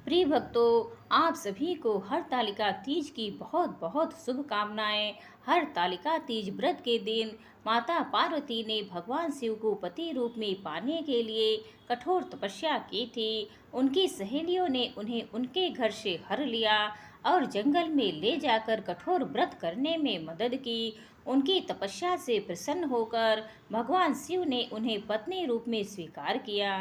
प्रिय भक्तों, आप सभी को हरतालिका तीज की बहुत बहुत शुभकामनाएं। हरतालिका तीज व्रत के दिन माता पार्वती ने भगवान शिव को पति रूप में पाने के लिए कठोर तपस्या की थी। उनकी सहेलियों ने उन्हें उनके घर से हर लिया और जंगल में ले जाकर कठोर व्रत करने में मदद की। उनकी तपस्या से प्रसन्न होकर भगवान शिव ने उन्हें पत्नी रूप में स्वीकार किया।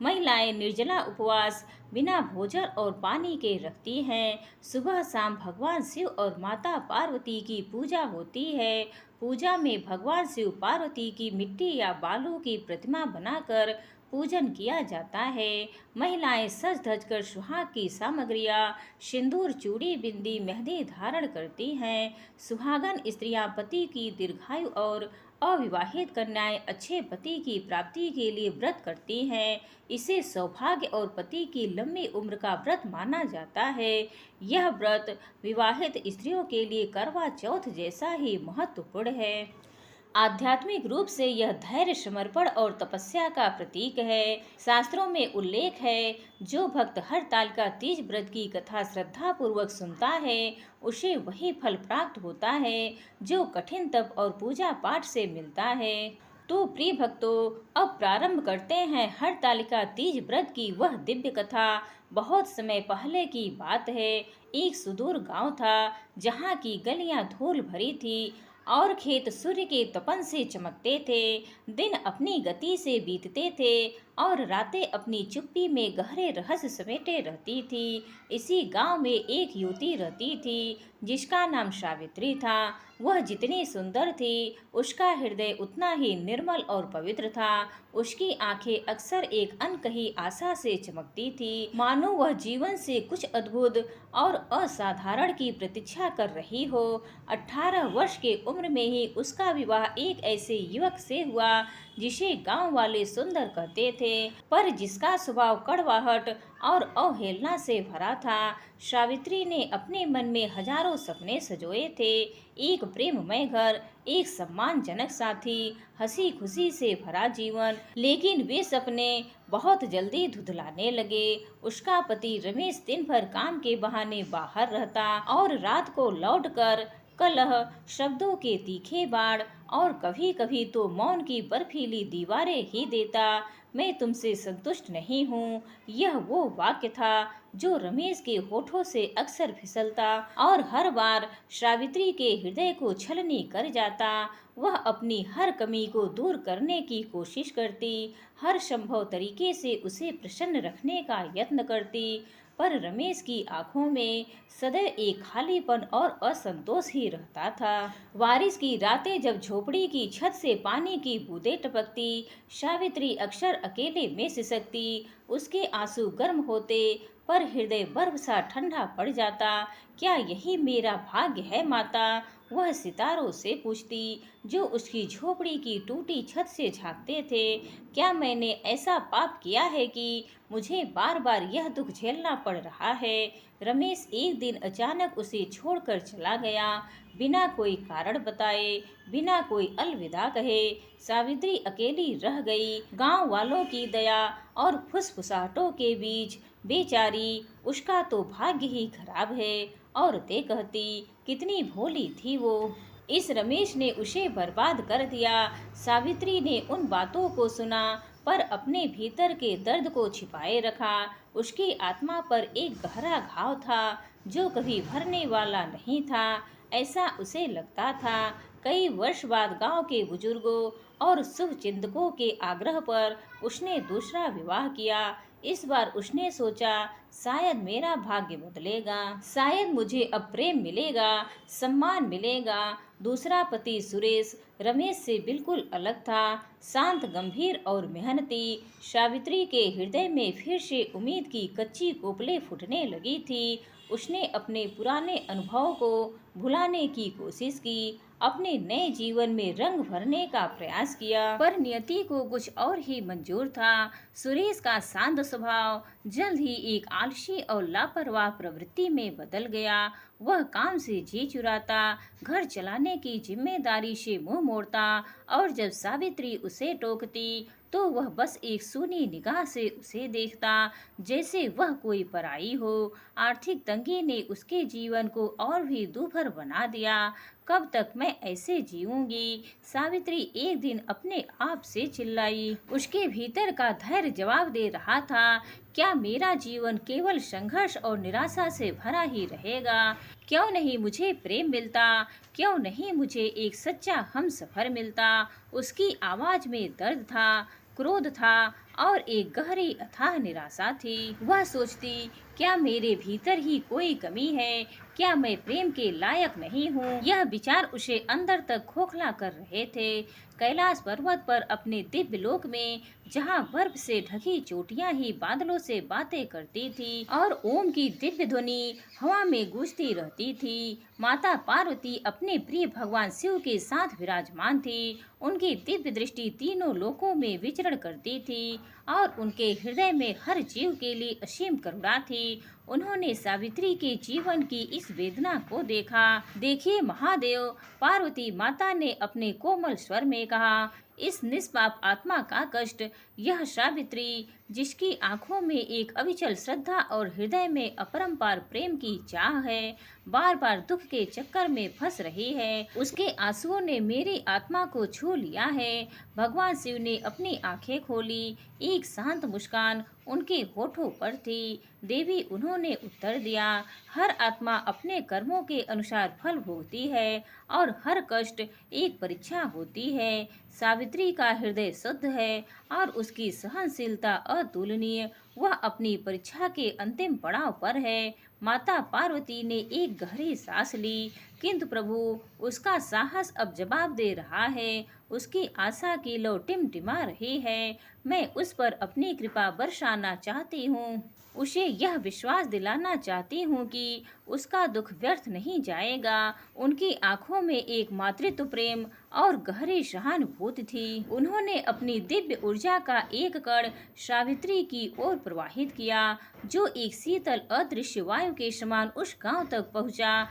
महिलाएं निर्जला उपवास बिना भोजन और पानी के रखती हैं। सुबह शाम भगवान शिव और माता पार्वती की पूजा होती है। पूजा में भगवान शिव पार्वती की मिट्टी या बालू की प्रतिमा बनाकर पूजन किया जाता है। महिलाएं सज धज कर सुहाग की सामग्रियां, सिंदूर, चूड़ी, बिंदी, मेहंदी धारण करती हैं। सुहागन स्त्रियां पति की दीर्घायु और अविवाहित कन्याएं अच्छे पति की प्राप्ति के लिए व्रत करती हैं। इसे सौभाग्य और पति की लंबी उम्र का व्रत माना जाता है। यह व्रत विवाहित स्त्रियों के लिए करवा चौथ जैसा ही महत्वपूर्ण है। आध्यात्मिक रूप से यह धैर्य, समर्पण और तपस्या का प्रतीक है। शास्त्रों में उल्लेख है, जो भक्त हरतालिका तीज व्रत की कथा श्रद्धा पूर्वक सुनता है, उसे वही फल प्राप्त होता है जो कठिन तप और पूजा पाठ से मिलता है। तो प्रिय भक्तों, अब प्रारंभ करते हैं हरतालिका तीज व्रत की वह दिव्य कथा। बहुत समय पहले की बात है। एक सुदूर गांव था, जहां की गलियां धूल भरी थी और खेत सूर्य के तपन से चमकते थे। दिन अपनी गति से बीतते थे और रातें अपनी चुप्पी में गहरे रहस्य समेटे रहती थी। इसी गांव में एक युवती रहती थी, जिसका नाम सावित्री था। वह जितनी सुंदर थी, उसका हृदय उतना ही निर्मल और पवित्र था। उसकी आंखें अक्सर एक अनकही आशा से चमकती थी, मानो वह जीवन से कुछ अद्भुत और असाधारण की प्रतीक्षा कर रही हो। 18 वर्ष के उम्र में ही उसका विवाह एक ऐसे युवक से हुआ, जिसे गांव वाले सुंदर कहते थे, पर जिसका स्वभाव कड़वाहट और अवहेलना से भरा था। सावित्री ने अपने मन में हजारों सपने सजोए थे। एक प्रेममय घर, एक सम्मानजनक साथी, हंसी खुशी से भरा जीवन। लेकिन वे सपने बहुत जल्दी धुंधलाने लगे। उसका पति रमेश दिन भर काम के बहाने बाहर रहता और रात को लौटकर कलह, शब्दों के तीखे बाण और कभी कभी तो मौन की बर्फीली दीवारें ही देता। मैं तुमसे संतुष्ट नहीं हूँ, यह वो वाक्य था जो रमेश के होठों से अक्सर फिसलता और हर बार सावित्री के हृदय को छलनी कर जाता। वह अपनी हर कमी को दूर करने की कोशिश करती, हर संभव तरीके से उसे प्रसन्न रखने का यत्न करती, पर रमेश की आंखों में सदैव एक खालीपन और असंतोष ही रहता था। बारिश की रातें जब झोपड़ी की छत से पानी की बूंदें टपकती, सावित्री अक्सर अकेले में सिसकती। उसके आंसू गर्म होते, पर हृदय बर्फ सा ठंडा पड़ जाता। क्या यही मेरा भाग्य है माता? वह सितारों से पूछती, जो उसकी झोपड़ी की टूटी छत से झांकते थे। क्या मैंने ऐसा पाप किया है कि मुझे बार बार यह दुख झेलना पड़ रहा है? रमेश एक दिन अचानक उसे छोड़कर चला गया, बिना कोई कारण बताए, बिना कोई अलविदा कहे। सावित्री अकेली रह गई। गांव वालों की दया और फुसफुसाहटों के बीच बेचारी, उसका तो भाग्य ही खराब है। औरतें कहती, कितनी भोली थी वो, इस रमेश ने उसे बर्बाद कर दिया। सावित्री ने उन बातों को सुना, पर अपने भीतर के दर्द को छिपाए रखा। उसकी आत्मा पर एक गहरा घाव था, जो कभी भरने वाला नहीं था, ऐसा उसे लगता था। कई वर्ष बाद गांव के बुजुर्गों और शुभ चिंतकों के आग्रह पर उसने दूसरा विवाह किया। इस बार उसने सोचा, शायद मेरा भाग्य बदलेगा, शायद मुझे अब प्रेम मिलेगा, सम्मान मिलेगा। दूसरा पति सुरेश रमेश से बिल्कुल अलग था, शांत, गंभीर और मेहनती। सावित्री के हृदय में फिर से उम्मीद की कच्ची कोपलें फूटने लगी थी। उसने अपने पुराने अनुभव को भुलाने की कोशिश की, अपने नए जीवन में रंग भरने का प्रयास किया, पर नियति को कुछ और ही मंजूर था। सुरेश का शांत स्वभाव जल्द ही एक आलसी और लापरवाह प्रवृत्ति में बदल गया। वह काम से जी चुराता, घर चलाने की जिम्मेदारी से मुंह मोड़ता और जब सावित्री उसे टोकती तो वह बस एक सूनी निगाह से उसे देखता, जैसे वह कोई पराई हो। आर्थिक तंगी ने उसके जीवन को और भी दूभर बना दिया। कब तक मैं ऐसे जीऊंगी? सावित्री एक दिन अपने आप से चिल्लाई। उसके भीतर का धैर्य जवाब दे रहा था, क्या मेरा जीवन केवल संघर्ष और निराशा से भरा ही रहेगा? क्यों नहीं मुझे प्रेम मिलता? क्यों नहीं मुझे एक सच्चा हमसफर मिलता? उसकी आवाज में दर्द था, क्रोध था और एक गहरी अथाह निराशा थी। वह सोचती, क्या मेरे भीतर ही कोई कमी है? क्या मैं प्रेम के लायक नहीं हूँ? यह विचार उसे अंदर तक खोखला कर रहे थे। कैलाश पर्वत पर अपने दिव्य लोक में, जहाँ बर्फ से ढकी चोटियां ही बादलों से बातें करती थी और ओम की दिव्य ध्वनि हवा में गूंजती रहती थी, माता पार्वती अपने प्रिय भगवान शिव के साथ विराजमान थी। उनकी दिव्य दृष्टि तीनों लोकों में विचरण करती थी और उनके हृदय में हर जीव के लिए असीम करुणा थी। उन्होंने सावित्री के जीवन की इस वेदना को देखा। देखिए महादेव, पार्वती माता ने अपने कोमल स्वर में कहा, इस निष्पाप आत्मा का कष्ट, यह सावित्री जिसकी आंखों में एक अविचल श्रद्धा और हृदय में अपरंपार प्रेम की चाह है, बार बार दुख के चक्कर में फंस रही है। उसके आंसुओं ने मेरी आत्मा को छू लिया है। भगवान शिव ने अपनी आंखें खोली। एक शांत मुस्कान उनके होठों पर थी। देवी, उन्होंने उत्तर दिया, हर आत्मा अपने कर्मों के अनुसार फल भोगती है और हर कष्ट एक परीक्षा होती है। सावित्री का हृदय शुद्ध है और उसकी सहनशीलता अतुलनीय। वह अपनी परीक्षा के अंतिम पड़ाव पर है। माता पार्वती ने एक गहरी सांस ली, किंतु प्रभु, उसका साहस अब जवाब दे रहा है। उसकी आशा की लौ टिमटिमा रही है। मैं उस पर अपनी कृपा बरसाना चाहती हूँ। उसे यह विश्वास दिलाना चाहती हूँ कि उसका दुख व्यर्थ नहीं जाएगा। उनकी आंखों में एक मातृत्व प्रेम और गहरी सहानुभूति थी। उन्होंने अपनी दिव्य ऊर्जा का एक कण सावित्री की ओर प्रवाहित किया, जो एक शीतल अदृश्य वायु के समान उस गांव तक पहुंचा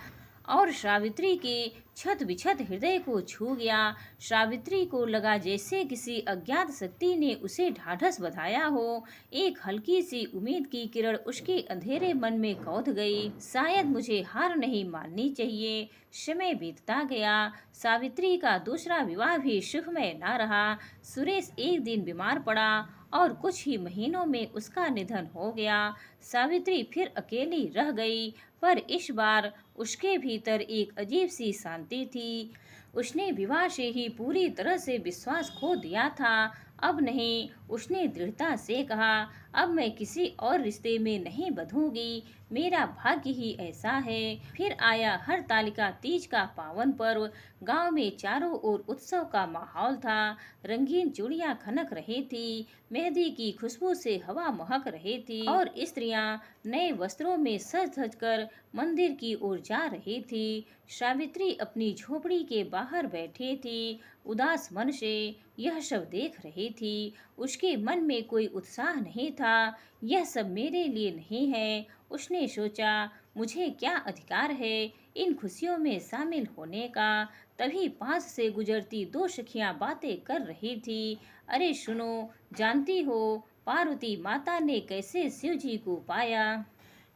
और सावित्री के छत बिछत हृदय को छू गया। सावित्री को लगा जैसे किसी अज्ञात शक्ति ने उसे ढाढ़स बंधाया हो। एक हल्की सी उम्मीद की किरण उसके अंधेरे मन में कौंध गई। शायद मुझे हार नहीं माननी चाहिए। समय बीतता गया। सावित्री का दूसरा विवाह भी सुखमय न रहा। सुरेश एक दिन बीमार पड़ा और कुछ ही महीनों में उसका निधन हो गया। सावित्री फिर अकेली रह गई, पर इस बार उसके भीतर एक अजीब सी शांति थी। उसने विवाह से ही पूरी तरह से विश्वास खो दिया था। अब नहीं, उसने दृढ़ता से कहा, अब मैं किसी और रिश्ते में नहीं बंधूंगी। मेरा भाग्य ही ऐसा है। फिर आया हरतालिका तीज का पावन पर्व। गांव में चारों ओर उत्सव का माहौल था। रंगीन चूड़ियां खनक रही थी, मेहंदी की खुशबू से हवा महक रही थी और स्त्रियां नए वस्त्रों में सज धज कर मंदिर की ओर जा रही थी। सावित्री अपनी झोपड़ी के बाहर बैठी थी, उदास मन से यह सब देख रही थी। उसके मन में कोई उत्साह नहीं था। यह सब मेरे लिए नहीं है, उसने सोचा। मुझे क्या अधिकार है इन खुशियों में शामिल होने का? तभी पास से गुजरती दो सखियां बातें कर रही थी। अरे सुनो, जानती हो पार्वती माता ने कैसे शिव जी को पाया?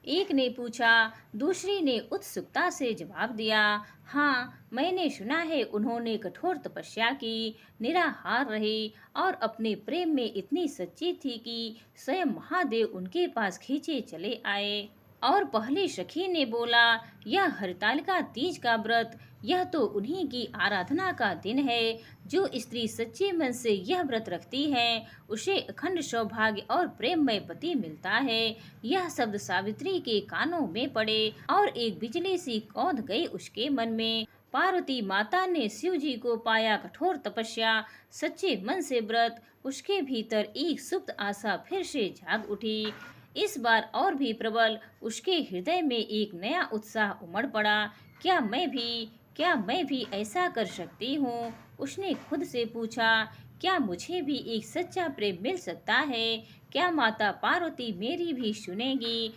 एक ने पूछा। दूसरी ने उत्सुकता से जवाब दिया, हाँ, मैंने सुना है उन्होंने कठोर तपस्या की, निराहार रही और अपने प्रेम में इतनी सच्ची थी कि स्वयं महादेव उनके पास खींचे चले आए। और पहली सखी ने बोला, यह हरतालिका तीज का व्रत, यह तो उन्हीं की आराधना का दिन है। जो स्त्री सच्चे मन से यह व्रत रखती है, उसे अखंड सौभाग्य और प्रेममय पति मिलता है। यह शब्द सावित्री के कानों में पड़े और एक बिजली सी कौंध गई उसके मन में। पार्वती माता ने शिव जी को पाया, कठोर तपस्या, सच्चे मन से व्रत। उसके भीतर एक सुप्त आशा फिर से जाग उठी, इस बार और भी प्रबल। उसके हृदय में एक नया उत्साह उमड़ पड़ा। क्या मैं भी ऐसा कर सकती हूँ? उसने खुद से पूछा, क्या मुझे भी एक सच्चा प्रेम मिल सकता है? क्या माता पार्वती मेरी भी सुनेगी?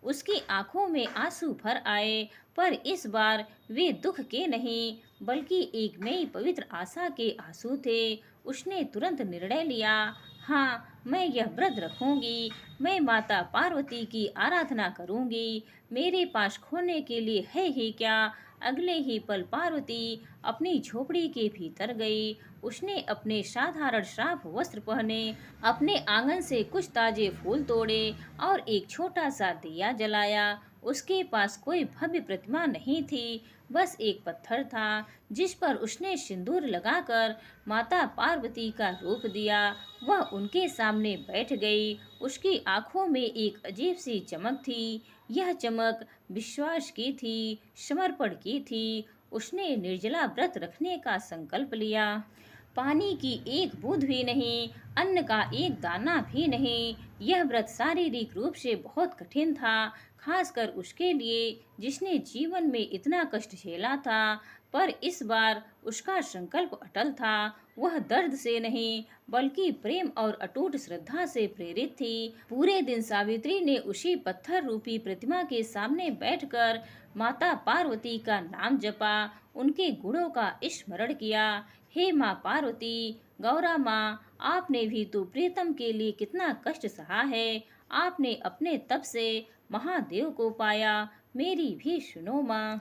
उसकी आंखों में आंसू भर आए, पर इस बार वे दुख के नहीं, बल्कि एक नई पवित्र आशा के आंसू थे। उसने तुरंत निर्णय लिया, हाँ, मैं यह व्रत रखूंगी। मैं माता पार्वती की आराधना करूंगी। मेरे पास खोने के लिए है ही क्या। अगले ही पल पार्वती अपनी झोपड़ी के भीतर गई। उसने अपने साधारण श्राप वस्त्र पहने, अपने आंगन से कुछ ताजे फूल तोड़े और एक छोटा सा दिया जलाया। उसके पास कोई भव्य प्रतिमा नहीं थी, बस एक पत्थर था जिस पर उसने सिंदूर लगाकर माता पार्वती का रूप दिया। वह उनके सामने बैठ गई। उसकी आंखों में एक अजीब सी चमक थी। यह चमक विश्वास की थी, समर्पण की थी। उसने निर्जला व्रत रखने का संकल्प लिया। पानी की एक बूंद भी नहीं, अन्न का एक दाना भी नहीं। यह व्रत शारीरिक रूप से बहुत कठिन था, खासकर उसके लिए जिसने जीवन में इतना कष्ट झेला था। पर इस बार उसका संकल्प अटल था। वह दर्द से नहीं, बल्कि प्रेम और अटूट श्रद्धा से प्रेरित थी। पूरे दिन सावित्री ने उसी पत्थर रूपी प्रतिमा के सामने बैठकर माता पार्वती का नाम जपा, उनके गुणों का स्मरण किया। हे माँ पार्वती, गौरा माँ, आपने भी तो प्रीतम के लिए कितना कष्ट सहा है। आपने अपने तप से महादेव को पाया। मेरी भी सुनो माँ।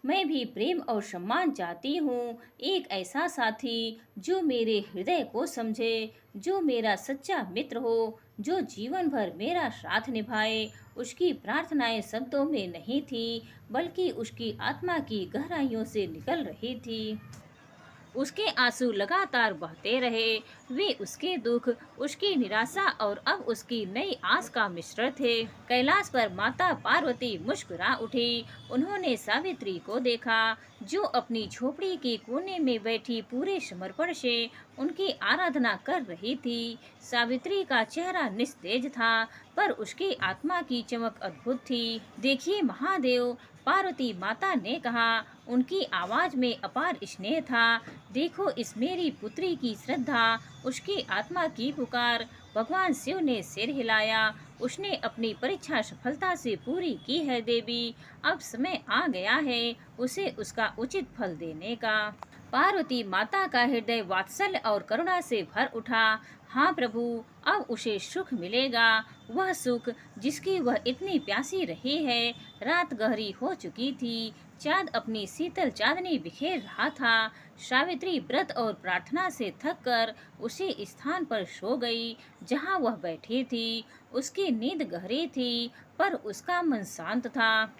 मैं भी प्रेम और सम्मान चाहती हूँ। एक ऐसा साथी जो मेरे हृदय को समझे, जो मेरा सच्चा मित्र हो, जो जीवन भर मेरा साथ निभाए। उसकी प्रार्थनाएं शब्दों में नहीं थी, बल्कि उसकी आत्मा की गहराइयों से निकल रही थी। उसके आंसू लगातार बहते रहे। वे उसके दुख, उसकी निराशा और अब उसकी नई आस का मिश्रण थे। कैलाश पर माता पार्वती मुस्कुरा उठी। उन्होंने सावित्री को देखा, जो अपनी झोपड़ी के कोने में बैठी पूरे समर्पण से उनकी आराधना कर रही थी। सावित्री का चेहरा निस्तेज था, पर उसकी आत्मा की चमक अद्भुत थी। देखिए महादेव, पार्वती माता ने कहा। उनकी आवाज में अपार स्नेह था। देखो इस मेरी पुत्री की श्रद्धा, उसकी आत्मा की पुकार। भगवान शिव ने सिर हिलाया। उसने अपनी परीक्षा सफलता से पूरी की है देवी। अब समय आ गया है उसे उसका उचित फल देने का। पार्वती माता का हृदय वात्सल्य और करुणा से भर उठा। हाँ प्रभु, अब उसे सुख मिलेगा, वह सुख जिसकी वह इतनी प्यासी रही है। रात गहरी हो चुकी थी। चाँद अपनी शीतल चांदनी बिखेर रहा था। सावित्री व्रत और प्रार्थना से थककर उसी स्थान पर सो गई जहाँ वह बैठी थी। उसकी नींद गहरी थी, पर उसका मन शांत था,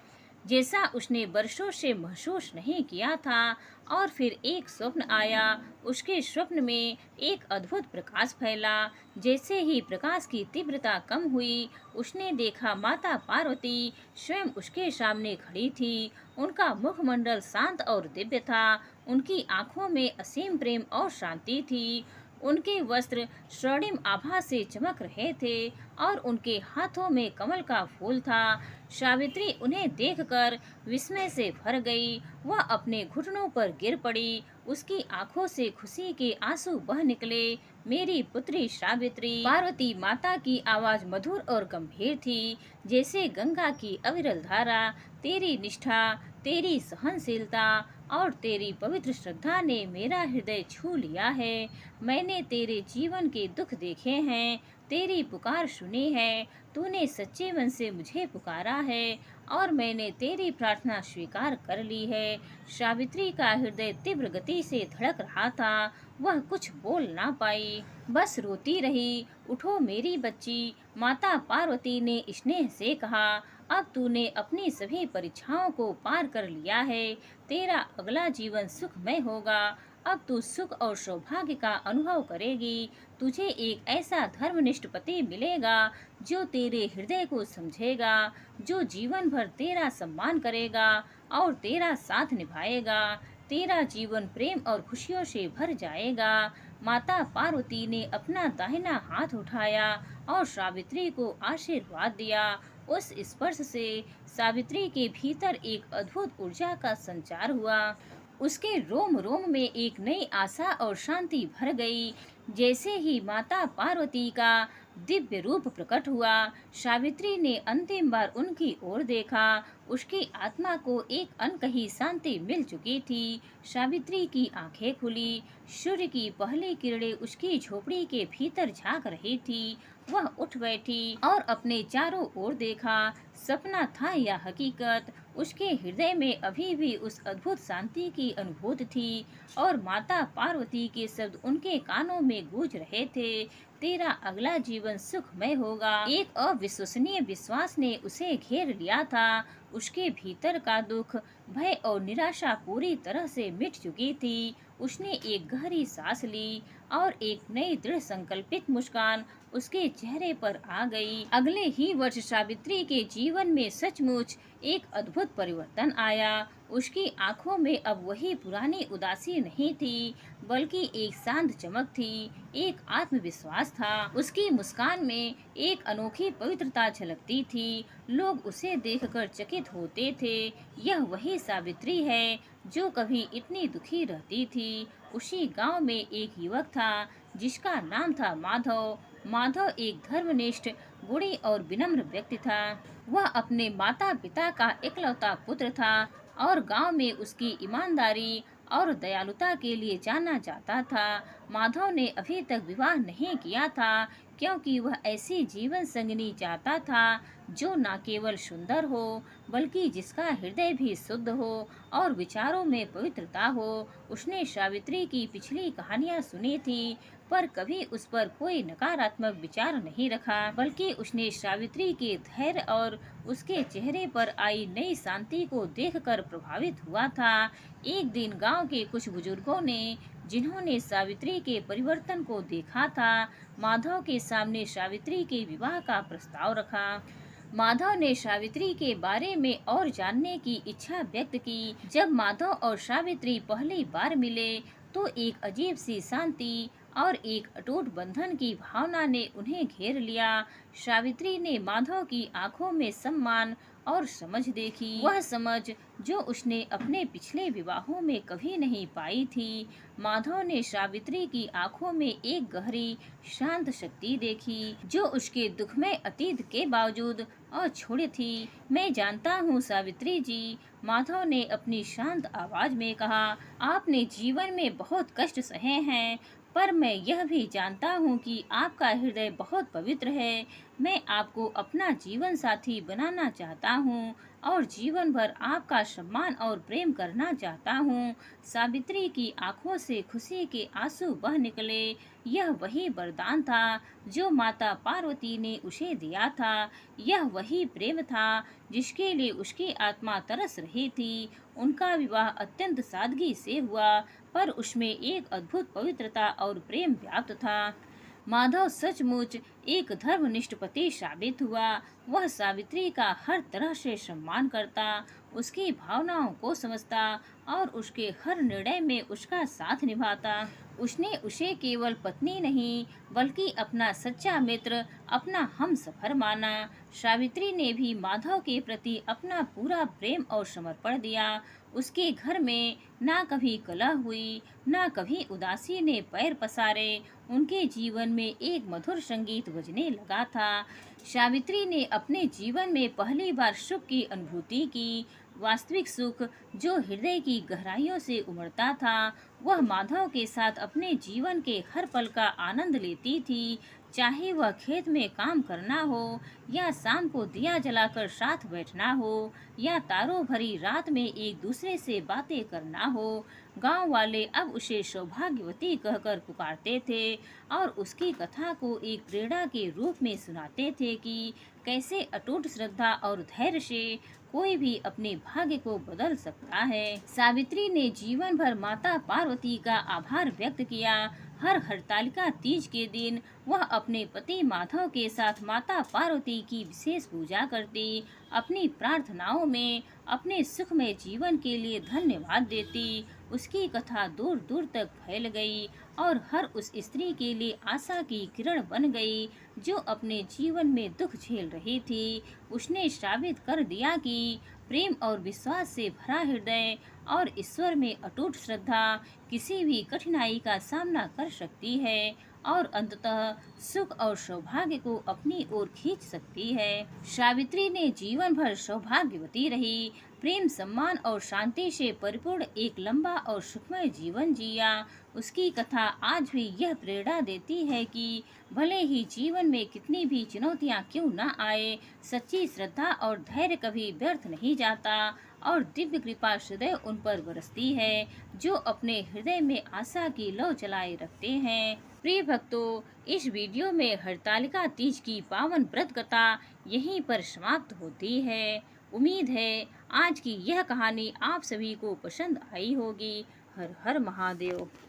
जैसा उसने वर्षों से महसूस नहीं किया था। और फिर एक स्वप्न आया। उसके स्वप्न में एक अद्भुत प्रकाश फैला। जैसे ही प्रकाश की तीव्रता कम हुई, उसने देखा माता पार्वती स्वयं उसके सामने खड़ी थी। उनका मुखमंडल शांत और दिव्य था। उनकी आंखों में असीम प्रेम और शांति थी। उनके वस्त्र स्वर्णिम आभा से चमक रहे थे और उनके हाथों में कमल का फूल था। सावित्री उन्हें देखकर विस्मय से भर गई। वह अपने घुटनों पर गिर पड़ी। उसकी आंखों से खुशी के आंसू बह निकले। मेरी पुत्री सावित्री। पार्वती माता की आवाज मधुर और गंभीर थी, जैसे गंगा की अविरल धारा। तेरी निष्ठा, तेरी सहनशीलता और तेरी पवित्र श्रद्धा ने मेरा हृदय छू लिया है। मैंने तेरे जीवन के दुख देखे हैं, तेरी पुकार सुनी है। तूने सच्चे मन से मुझे पुकारा है और मैंने तेरी प्रार्थना स्वीकार कर ली है। सावित्री का हृदय तीव्र गति से धड़क रहा था। वह कुछ बोल ना पाई, बस रोती रही। उठो मेरी बच्ची, माता पार्वती ने स्नेह से कहा। अब तूने अपनी सभी परीक्षाओं को पार कर लिया है। तेरा अगला जीवन सुखमय होगा। अब तू सुख और सौभाग्य का अनुभव करेगी। तुझे एक ऐसा धर्मनिष्ठ पति मिलेगा जो तेरे हृदय को समझेगा, जो जीवन भर तेरा सम्मान करेगा और तेरा साथ निभाएगा। तेरा जीवन प्रेम और खुशियों से भर जाएगा। माता पार्वती ने अपना दाहिना हाथ उठाया और सावित्री को आशीर्वाद दिया। उस स्पर्श से सावित्री के भीतर एक अद्भुत ऊर्जा का संचार हुआ। उसके रोम रोम में एक नई आशा और शांति भर गई। जैसे ही माता पार्वती का दिव्य रूप प्रकट हुआ, सावित्री ने अंतिम बार उनकी ओर देखा। उसकी आत्मा को एक अनकही शांति मिल चुकी थी। सावित्री की आंखें खुली। सूर्य की पहली किरणें उसकी झोपड़ी के भीतर झांक रही थी। वह उठ बैठी और अपने चारों ओर देखा। सपना था या हकीकत, उसके हृदय में अभी भी उस अद्भुत शांति की अनुभूति थी। और माता पार्वती के शब्द उनके कानों में गूंज रहे थे, तेरा अगला जीवन सुखमय होगा। एक अविश्वसनीय विश्वास ने उसे घेर लिया था। उसके भीतर का दुख, भय और निराशा पूरी तरह से मिट चुकी थी। उसने एक गहरी सांस ली और एक नई दृढ़ संकल्पित मुस्कान उसके चेहरे पर आ गई। अगले ही वर्ष सावित्री के जीवन में सचमुच एक अद्भुत परिवर्तन आया। उसकी आंखों में अब वही पुरानी उदासी नहीं थी, बल्कि एक शांत चमक थी, एक आत्मविश्वास था। उसकी मुस्कान में एक अनोखी पवित्रता झलकती थी। लोग उसे देखकर चकित होते थे। यह वही सावित्री है जो कभी इतनी दुखी रहती थी। उसी गांव में एक युवक था जिसका नाम था माधव। माधव एक धर्मनिष्ठ, गुणी और विनम्र व्यक्ति था। वह अपने माता पिता का इकलौता पुत्र था और गांव में उसकी ईमानदारी और दयालुता के लिए जाना जाता था। माधव ने अभी तक विवाह नहीं किया था, क्योंकि वह ऐसी जीवन संगिनी चाहता था जो न केवल सुंदर हो, बल्कि जिसका हृदय भी शुद्ध हो और विचारों में पवित्रता हो। उसने सावित्री की पिछली कहानियां सुनी थी, पर कभी उस पर कोई नकारात्मक विचार नहीं रखा, बल्कि उसने सावित्री के धैर्य और उसके चेहरे पर आई नई शांति को देखकर प्रभावित हुआ था। एक दिन गांव के कुछ बुजुर्गों ने, जिन्होंने सावित्री के परिवर्तन को देखा था, माधव के सामने सावित्री के विवाह का प्रस्ताव रखा। माधव ने सावित्री के बारे में और जानने की इच्छा व्यक्त की। जब माधव और सावित्री पहली बार मिले तो एक अजीब सी शांति और एक अटूट बंधन की भावना ने उन्हें घेर लिया। सावित्री ने माधव की आंखों में सम्मान और समझ देखी, वह समझ जो उसने अपने पिछले विवाहों में कभी नहीं पाई थी। माधव ने सावित्री की आंखों में एक गहरी शांत शक्ति देखी, जो उसके दुखमय अतीत के बावजूद अछूट थी। मैं जानता हूँ सावित्री जी, माधव ने अपनी शांत आवाज में कहा, आपने जीवन में बहुत कष्ट सहे हैं, पर मैं यह भी जानता हूँ कि आपका हृदय बहुत पवित्र है। मैं आपको अपना जीवन साथी बनाना चाहता हूँ और जीवन भर आपका सम्मान और प्रेम करना चाहता हूँ। सावित्री की आंखों से खुशी के आंसू बह निकले। यह वही वरदान था जो माता पार्वती ने उसे दिया था। यह वही प्रेम था जिसके लिए उसकी आत्मा तरस रही थी। उनका विवाह अत्यंत सादगी से हुआ, पर उसमें एक अद्भुत पवित्रता और प्रेम व्याप्त था। माधव सचमुच एक धर्मनिष्ठ पति साबित हुआ। वह सावित्री का हर तरह से सम्मान करता, उसकी भावनाओं को समझता और उसके हर निर्णय में उसका साथ निभाता। उसने उसे केवल पत्नी नहीं, बल्कि अपना सच्चा मित्र, अपना हमसफर माना। सावित्री ने भी माधव के प्रति अपना पूरा प्रेम और समर्पण दिया। उसके घर में ना कभी कलह हुई, ना कभी उदासी ने पैर पसारे। उनके जीवन में एक मधुर संगीत बजने लगा था। सावित्री ने अपने जीवन में पहली बार सुख की अनुभूति की, वास्तविक सुख जो हृदय की गहराइयों से उमड़ता था। वह माधव के साथ अपने जीवन के हर पल का आनंद लेती थी, चाहे वह खेत में काम करना हो, या शाम को दिया जलाकर साथ बैठना हो, या तारों भरी रात में एक दूसरे से बातें करना हो। गांव वाले अब उसे सौभाग्यवती कहकर पुकारते थे और उसकी कथा को एक प्रेरणा के रूप में सुनाते थे कि कैसे अटूट श्रद्धा और धैर्य से कोई भी अपने भाग्य को बदल सकता है। सावित्री ने जीवन भर माता पार्वती का आभार व्यक्त किया। हर हरतालिका तीज के दिन वह अपने पति माधव के साथ माता पार्वती की विशेष पूजा करती, अपनी प्रार्थनाओं में अपने सुखमय जीवन के लिए धन्यवाद देती। उसकी कथा दूर दूर तक फैल गई और हर उस स्त्री के लिए आशा की किरण बन गई जो अपने जीवन में दुख झेल रही थी। उसने साबित कर दिया कि प्रेम और विश्वास से भरा हृदय और ईश्वर में अटूट श्रद्धा किसी भी कठिनाई का सामना कर सकती है और अंततः सुख और सौभाग्य को अपनी ओर खींच सकती है। सावित्री ने जीवन भर सौभाग्यवती रही, प्रेम, सम्मान और शांति से परिपूर्ण एक लंबा और सुखमय जीवन जिया। उसकी कथा आज भी यह प्रेरणा देती है कि भले ही जीवन में कितनी भी चुनौतियां क्यों न आए, सच्ची श्रद्धा और धैर्य कभी व्यर्थ नहीं जाता और दिव्य कृपा सदैव उन पर बरसती है, जो अपने हृदय में आशा की लौ जलाए रखते हैं। प्रिय भक्तों, इस वीडियो में हरतालिका तीज की पावन व्रत कथा यहीं पर समाप्त होती है। उम्मीद है आज की यह कहानी आप सभी को पसंद आई होगी। हर हर महादेव।